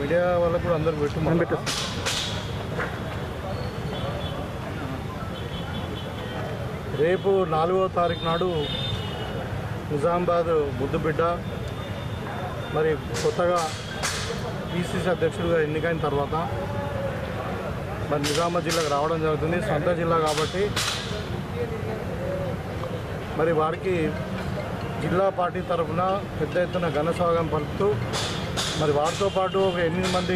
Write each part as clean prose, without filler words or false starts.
Media వాళ్ళకు కూడా అందరికి పెట్టు. రేపు 4వ తారీఖు నాడు నిజామాబాద్ ముద్దుబిడ్డ మరి కొత్తగా పిసిసి అధ్యక్షుడిగా ఎన్నికైన తర్వాత మరి నిజామాబాద్ జిల్లాకు రావడం జరుగుతుంది. సొంత జిల్లా కాబట్టి మరి వారికి జిల్లా పార్టీ తరఫున పెద్ద ఎత్తున ఘన స్వాగతం పలుకుతూ మరి వారితో పాటు ఒక 8 మంది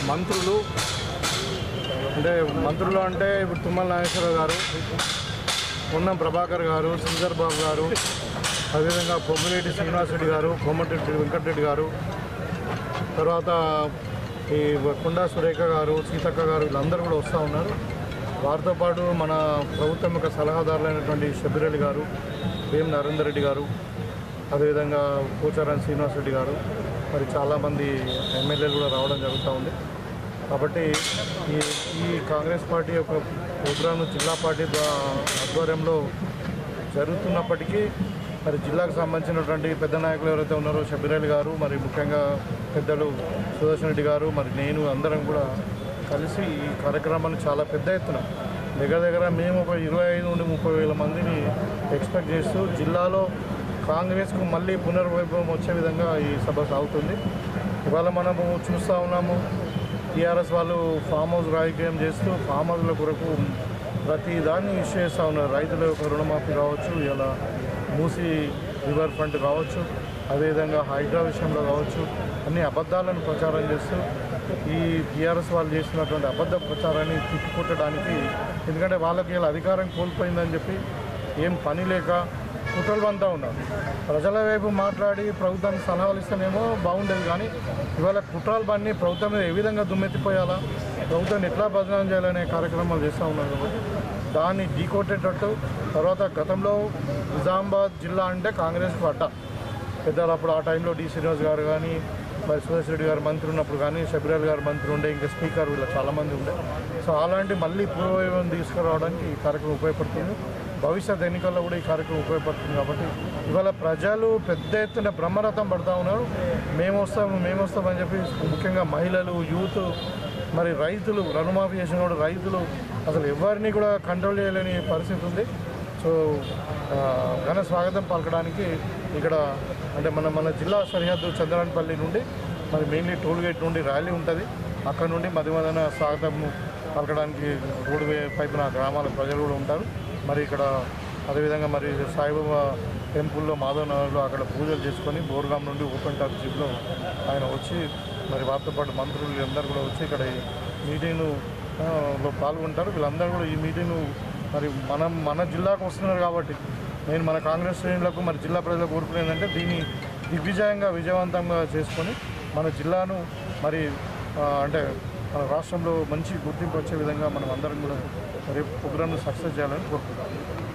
మంత్రులు అంటే ఇప్పుడు తుమ్మల నాగేశ్వరరావు గారు, పొన్నం ప్రభాకర్ గారు, శ్రీధర్ బాబు గారు, అదేవిధంగా పొమ్మిరెడ్డి శ్రీనివాసరెడ్డి గారు, కోమటిరెడ్డి వెంకటరెడ్డి గారు, తర్వాత ఈ కొండా సురేఖ గారు, సీతక్క గారు, వీళ్ళందరూ కూడా వస్తూ ఉన్నారు. వారితో పాటు మన ప్రభుత్వం యొక్క సలహాదారులైనటువంటి షబ్బీర్ గారు, వేం నరేందర్ రెడ్డి గారు, అదేవిధంగా పోచారం శ్రీనివాసరెడ్డి గారు, మరి చాలామంది ఎమ్మెల్యేలు కూడా రావడం జరుగుతూ ఉంది. కాబట్టి ఈ కాంగ్రెస్ పార్టీ యొక్క ప్రోగ్రాం జిల్లా పార్టీ ఆధ్వర్యంలో జరుగుతున్నప్పటికీ మరి జిల్లాకు సంబంధించినటువంటి పెద్ద నాయకులు ఎవరైతే ఉన్నారో షబ్బీర్ గారు, మరి ముఖ్యంగా పెద్దలు సుదర్శన్ రెడ్డి గారు, మరి నేను అందరం కూడా కలిసి ఈ కార్యక్రమాన్ని చాలా పెద్ద ఎత్తున దగ్గర మేము ఒక 25 నుండి 30 వేల మందిని ఎక్స్పెక్ట్ చేస్తూ జిల్లాలో కాంగ్రెస్కు మళ్ళీ పునర్వైభవం వచ్చే విధంగా ఈ సభ సాగుతుంది. ఇవాళ మనము చూస్తూ ఉన్నాము, టీఆర్ఎస్ వాళ్ళు ఫామ్ హౌస్ రాజకీయం చేస్తూ ఫామ్ హౌస్ల కొరకు ప్రతి దాన్ని ఇష్యూ చేస్తూ ఉన్నారు. రైతుల యొక్క రుణమాఫీ కావచ్చు, ఇలా మూసీ రివర్ ఫ్రంట్ కావచ్చు, అదేవిధంగా హైడ్రా విషయంలో కావచ్చు, అన్ని అబద్ధాలను ప్రచారం చేస్తూ ఈ టీఆర్ఎస్ వాళ్ళు చేస్తున్నటువంటి అబద్ధ ప్రచారాన్ని తిప్పికొట్టడానికి, ఎందుకంటే వాళ్ళకి ఇలా అధికారం కోల్పోయిందని చెప్పి ఏం పని లేక కుట్రలు పంతా ఉన్నారు. ప్రజల వైపు మాట్లాడి ప్రభుత్వానికి సలహాలు ఇస్తేనేమో బాగుండేది, కానీ ఇవాళ కుట్రలు పని ప్రభుత్వం మీద ఏ విధంగా దుమ్మెత్తిపోయాలా, ప్రభుత్వాన్ని ఎట్లా బదనాం చేయాలనే కార్యక్రమాలు చేస్తూ ఉన్నారు. కాబట్టి దాన్ని ఢీకొట్టేటట్టు తర్వాత గతంలో నిజామాబాద్ జిల్లా అంటే కాంగ్రెస్కు అడ్డ పెద్దలు అప్పుడు ఆ టైంలో డి శ్రీనివాస్ గారు కానీ, మరి సురేష్ రెడ్డి గారు మంత్రి ఉన్నప్పుడు కానీ, షబ్బీర్ గారు మంత్రి ఉండే, ఇంకా స్పీకర్ వీళ్ళ చాలామంది ఉండే. సో అలాంటి మళ్ళీ పూర్వవైభవం తీసుకురావడానికి ఈ కార్యక్రమం ఉపయోగపడుతుంది. భవిష్యత్ ఎన్నికల్లో కూడా ఈ కార్యక్రమం ఉపయోగపడుతుంది. కాబట్టి ఇవాళ ప్రజలు పెద్ద ఎత్తున బ్రహ్మరథం పడుతూ ఉన్నారు. మేము వస్తామని చెప్పి ముఖ్యంగా మహిళలు, యూత్, మరి రైతులు, రుణమాఫీ చేసిన కూడా రైతులు అసలు ఎవరిని కూడా కంట్రోల్ చేయలేని పరిస్థితి ఉంది. సో ఘన స్వాగతం పలకడానికి ఇక్కడ అంటే మన జిల్లా సరిహద్దు చంద్రాన్పల్లి నుండి మరి మెయిన్లీ టోల్ గేట్ నుండి ర్యాలీ ఉంటుంది. అక్కడ నుండి మధ్యన స్వాగతం పలకడానికి రోడ్డు పైపున గ్రామాల ప్రజలు కూడా ఉంటారు. మరి ఇక్కడ అదేవిధంగా మరి సాయిబాబా టెంపుల్లో మాధవ్ నగర్లో అక్కడ పూజలు చేసుకొని బోర్గాం నుండి ఓపెన్ టాప్ జీప్లో ఆయన వచ్చి మరి వారితో పాటు మంత్రులు అందరూ కూడా వచ్చి ఇక్కడ మీటింగ్లో పాల్గొంటారు. వీళ్ళందరూ కూడా ఈ మీటింగ్ మరి మన జిల్లాకు వస్తున్నారు కాబట్టి నేను మన కాంగ్రెస్ శ్రేణులకు మరి జిల్లా ప్రజలకు కోరుకునేదంటే దీన్ని విజయవంతంగా చేసుకొని మన జిల్లాను మరి అంటే మన రాష్ట్రంలో మంచి గుర్తింపు వచ్చే విధంగా మనం అందరం కూడా రేపు ప్రోగ్రామ్ను సక్సెస్ చేయాలని కోరుకుంటున్నాం.